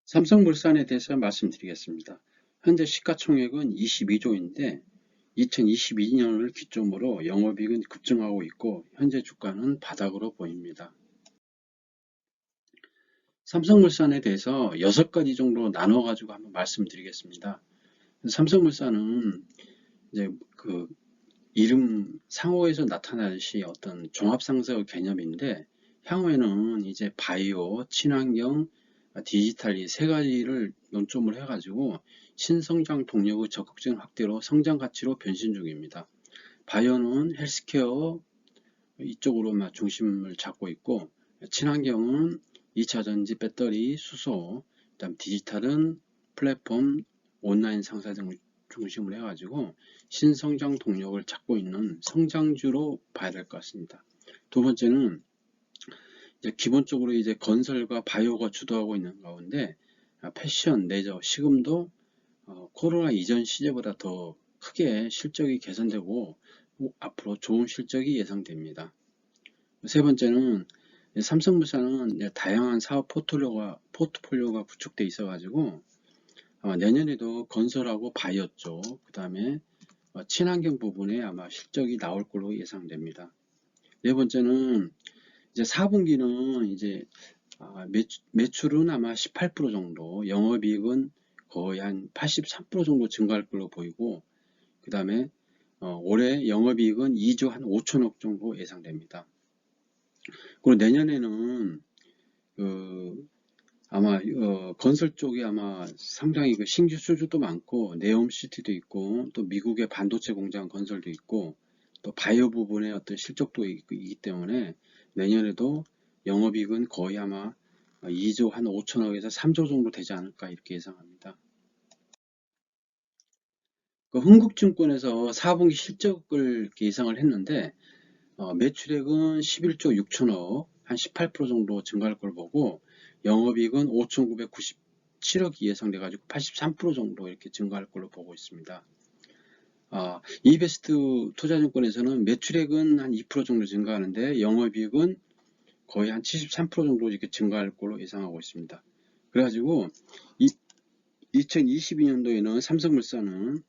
삼성물산에 대해서 말씀드리겠습니다. 현재 시가총액은 22조인데 2022년을 기점으로 영업이익은 급증하고 있고 현재 주가는 바닥으로 보입니다. 삼성물산에 대해서 6가지 정도 나눠 가지고 한번 말씀드리겠습니다. 삼성물산은 이제 그 이름 상호에서 나타나듯이 어떤 종합상사 개념인데 향후에는 이제 바이오, 친환경, 디지털 이 세 가지를 논점을 해가지고 신성장 동력의 적극적인 확대로 성장 가치로 변신 중입니다. 바이오는 헬스케어 이쪽으로만 중심을 잡고 있고, 친환경은 2차전지 배터리, 수소, 그다음 디지털은 플랫폼, 온라인 상사 등 중심으로 해가지고 신성장 동력을 찾고 있는 성장주로 봐야 될 것 같습니다. 두 번째는 이제 기본적으로 이제 건설과 바이오가 주도하고 있는 가운데 패션, 레저, 식음도 코로나 이전 시제보다 더 크게 실적이 개선되고 앞으로 좋은 실적이 예상됩니다. 세 번째는 삼성물산은 다양한 사업 포트폴리오가 구축돼 있어가지고 아마 내년에도 건설하고 바이오 쪽, 그 다음에 친환경 부분에 아마 실적이 나올 걸로 예상됩니다. 네 번째는 이제 4분기는 이제 매출은 아마 18% 정도, 영업이익은 거의 한 83% 정도 증가할 걸로 보이고, 그 다음에 올해 영업이익은 2조 한 5천억 정도 예상됩니다. 그리고 내년에는 아마 건설 쪽이 아마 상당히 신규 수주도 많고 네옴시티도 있고 또 미국의 반도체 공장 건설도 있고 또 바이오 부분의 어떤 실적도 있기 때문에 내년에도 영업이익은 거의 아마 2조 한 5천억에서 3조 정도 되지 않을까 이렇게 예상합니다. 흥국증권에서 4분기 실적을 예상을 했는데 매출액은 11조 6천억 한 18% 정도 증가할 걸 보고 영업이익은 5,997억이 예상돼 가지고 83% 정도 이렇게 증가할 걸로 보고 있습니다. 이베스트 투자증권에서는 매출액은 한 2% 정도 증가하는데 영업이익은 거의 한 73% 정도 이렇게 증가할 걸로 예상하고 있습니다. 그래가지고 2022년도에는 삼성물산은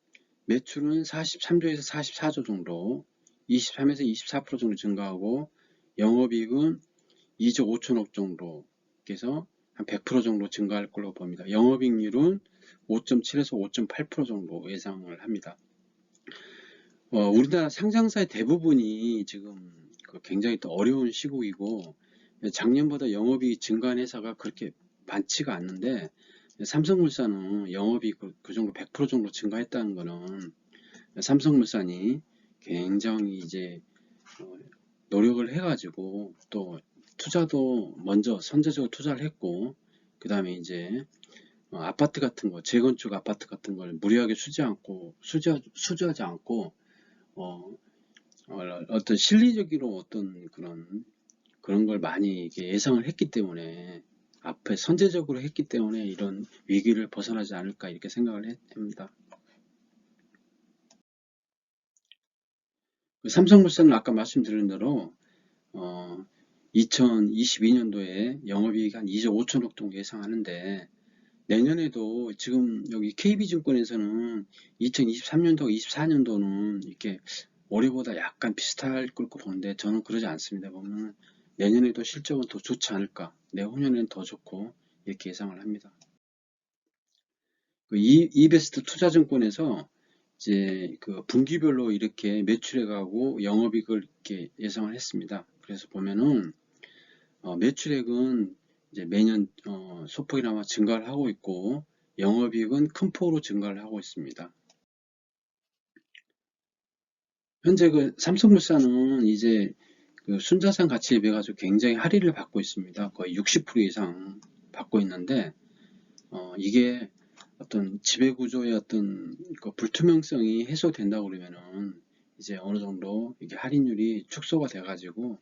매출은 43조에서 44조 정도, 23에서 24% 정도 증가하고 영업이익은 2조 5천억 정도, 그래서 한 100% 정도 증가할 걸로 봅니다. 영업이익률은 5.7에서 5.8% 정도 예상을 합니다. 우리나라 상장사의 대부분이 지금 굉장히 또 어려운 시국이고 작년보다 영업이익 증가한 회사가 그렇게 많지가 않는데 삼성물산은 영업이익 그 정도 100% 정도 증가했다는 거는 삼성물산이 굉장히 이제 노력을 해가지고 또 투자도 먼저 선제적으로 투자를 했고 그 다음에 이제 아파트 같은 거 재건축 아파트 같은 걸 무리하게 수주하지 않고 어떤 실리적으로 어떤 그런 걸 많이 예상을 했기 때문에 앞에 선제적으로 했기 때문에 이런 위기를 벗어나지 않을까 이렇게 생각을 합니다. 삼성물산은 아까 말씀드린 대로 2022년도에 영업이익 한 2조 5천억 정도 예상하는데 내년에도 지금 여기 KB증권에서는 2023년도, 24년도는 이렇게 올해보다 약간 비슷할 걸로 보는데 저는 그러지 않습니다. 보면 내년에도 실적은 더 좋지 않을까, 내후년에는 더 좋고 이렇게 예상을 합니다. 이베스트 투자증권에서 이제 분기별로 이렇게 매출액하고 영업이익을 이렇게 예상을 했습니다. 그래서 보면은 매출액은 이제 매년 소폭이나마 증가를 하고 있고 영업이익은 큰 폭으로 증가를 하고 있습니다. 현재 삼성물산은 이제 순자산 가치에 비해 가지고 굉장히 할인을 받고 있습니다. 거의 60% 이상 받고 있는데 이게 어떤 지배구조의 어떤 불투명성이 해소된다고 그러면은 이제 어느 정도 이게 할인율이 축소가 돼 가지고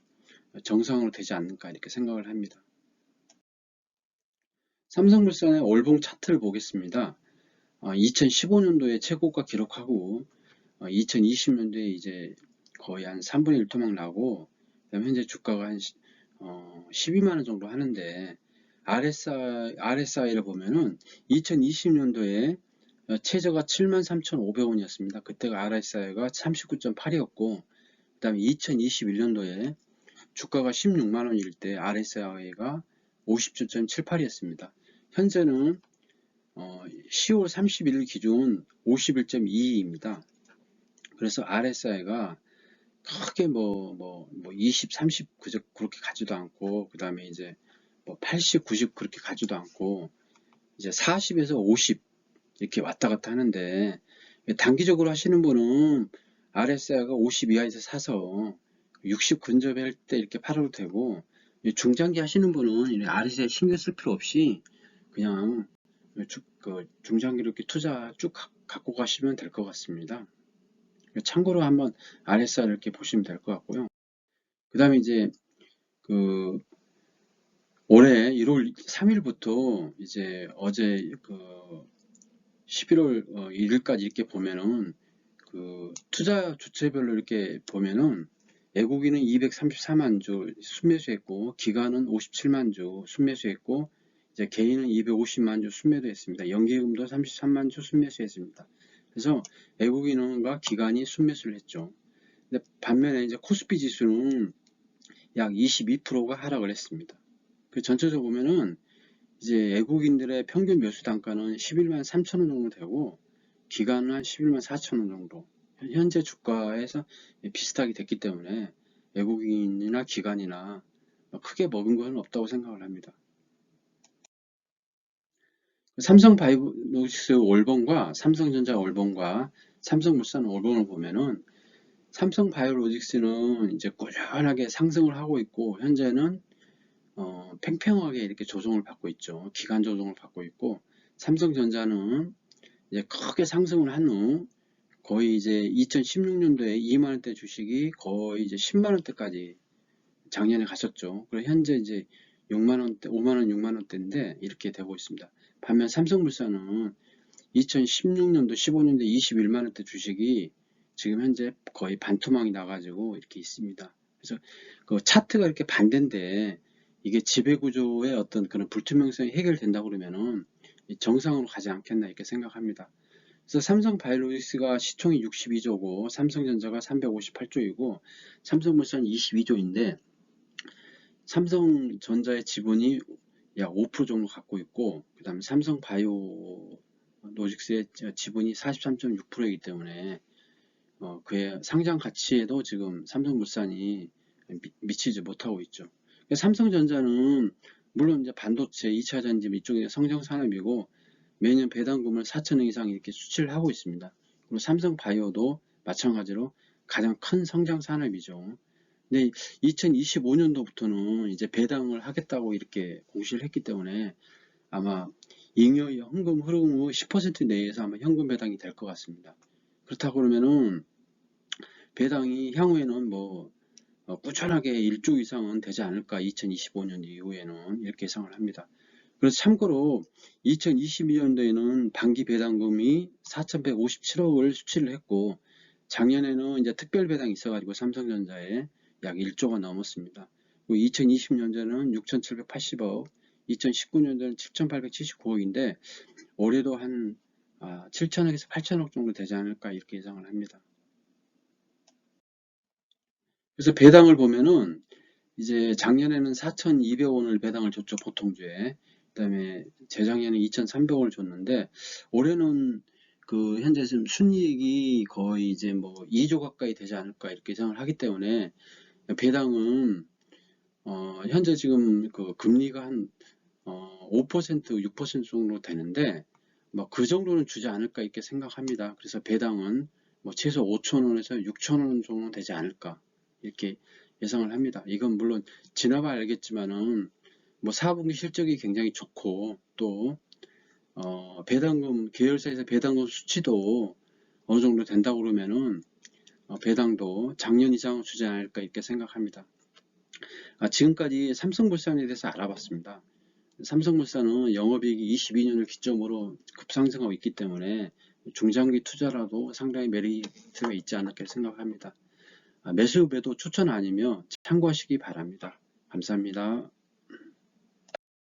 정상으로 되지 않을까 이렇게 생각을 합니다. 삼성물산의 월봉 차트를 보겠습니다. 2015년도에 최고가 기록하고 2020년도에 이제 거의 한 3분의 1 토막 나고 그다음에 현재 주가가 한 12만원 정도 하는데 RSI를 보면은 2020년도에 최저가 73,500원이었습니다. 그때가 RSI가 39.8이었고, 그 다음에 2021년도에 주가가 16만원일 때 RSI가 50.78이었습니다. 현재는 10월 31일 기준 51.22입니다. 그래서 RSI가 크게 20, 30 그렇게 가지도 않고, 그 다음에 이제 80, 90 그렇게 가지도 않고, 이제 40에서 50 이렇게 왔다 갔다 하는데, 단기적으로 하시는 분은 RSI가 50 이하에서 사서 60 근접할 때 이렇게 팔아도 되고, 중장기 하시는 분은 RSI 신경 쓸 필요 없이 그냥 중장기로 이렇게 투자 쭉 갖고 가시면 될 것 같습니다. 참고로 한번 RSI를 이렇게 보시면 될 것 같고요. 그 다음에 이제 올해 1월 3일부터 이제 어제 11월 1일까지 이렇게 보면은 투자 주체별로 이렇게 보면은 외국인은 234만 주 순매수했고, 기관은 57만 주 순매수했고, 이제 개인은 250만 주 순매도했습니다. 연기금도 33만 주 순매수했습니다. 그래서 외국인과 기관이 순매수를 했죠. 근데 반면에 이제 코스피 지수는 약 22%가 하락을 했습니다. 전체적으로 보면은 이제 외국인들의 평균 매수 단가는 11만 3천원 정도 되고, 기간은 한 11만 4천원 정도. 현재 주가에서 비슷하게 됐기 때문에 외국인이나 기관이나 크게 먹은 것은 없다고 생각을 합니다. 삼성바이오로직스 월봉과 삼성전자 월봉과 삼성물산 월봉을 보면은, 삼성바이오로직스는 이제 꾸준하게 상승을 하고 있고, 현재는 팽팽하게 이렇게 조정을 받고 있죠. 기간 조정을 받고 있고, 삼성전자는 이제 크게 상승을 한 후 거의 이제 2016년도에 2만원대 주식이 거의 이제 10만원대까지 작년에 갔었죠. 그리고 현재 이제 6만원대, 5만원, 6만원대인데 이렇게 되고 있습니다. 반면 삼성물산은 2016년도, 15년도 21만원대 주식이 지금 현재 거의 반토막이 나가지고 이렇게 있습니다. 그래서 그 차트가 이렇게 반대인데, 이게 지배구조의 어떤 그런 불투명성이 해결된다고 그러면은 정상으로 가지 않겠나 이렇게 생각합니다. 그래서 삼성바이오로직스가 시총이 62조고, 삼성전자가 358조이고, 삼성물산 22조인데, 삼성전자의 지분이 약 5% 정도 갖고 있고, 그 다음에 삼성바이오로직스의 지분이 43.6%이기 때문에 그의 상장 가치에도 지금 삼성물산이 미치지 못하고 있죠. 삼성전자는 물론 이제 반도체, 2차전지 이쪽에 성장 산업이고, 매년 배당금을 4천억 이상 이렇게 수치를 하고 있습니다. 그리고 삼성바이오도 마찬가지로 가장 큰 성장 산업이죠. 근데 2025년도부터는 이제 배당을 하겠다고 이렇게 공시를 했기 때문에 아마 잉여의 현금 흐름의 10% 내에서 아마 현금 배당이 될 것 같습니다. 그렇다고 그러면은 배당이 향후에는 꾸준하게 1조 이상은 되지 않을까, 2025년 이후에는 이렇게 예상을 합니다. 그래서 참고로 2022년도에는 반기 배당금이 4,157억을 수치를 했고, 작년에는 이제 특별 배당이 있어가지고 삼성전자에 약 1조가 넘었습니다. 2020년도에는 6,780억, 2019년도에는 7,879억인데 올해도 한 7천억에서 8천억 정도 되지 않을까 이렇게 예상을 합니다. 그래서 배당을 보면은 이제 작년에는 4,200원을 배당을 줬죠, 보통주에. 그다음에 재작년에 2,300원을 줬는데 올해는 현재 지금 순이익이 거의 이제 2조 가까이 되지 않을까 이렇게 예상을 하기 때문에 배당은 현재 지금 금리가 한 5%, 6% 정도 되는데 그 정도는 주지 않을까 이렇게 생각합니다. 그래서 배당은 최소 5,000원에서 6,000원 정도 되지 않을까 이렇게 예상을 합니다. 이건 물론 지나봐 알겠지만은 4분기 실적이 굉장히 좋고, 또 배당금 계열사에서 배당금 수치도 어느 정도 된다고 그러면은 배당도 작년 이상 주지 않을까 이렇게 생각합니다. 지금까지 삼성물산에 대해서 알아봤습니다. 삼성물산은 영업이익이 22년을 기점으로 급상승하고 있기 때문에 중장기 투자라도 상당히 메리트가 있지 않을까 생각합니다. 매수 매도 추천 아니며 참고하시기 바랍니다. 감사합니다.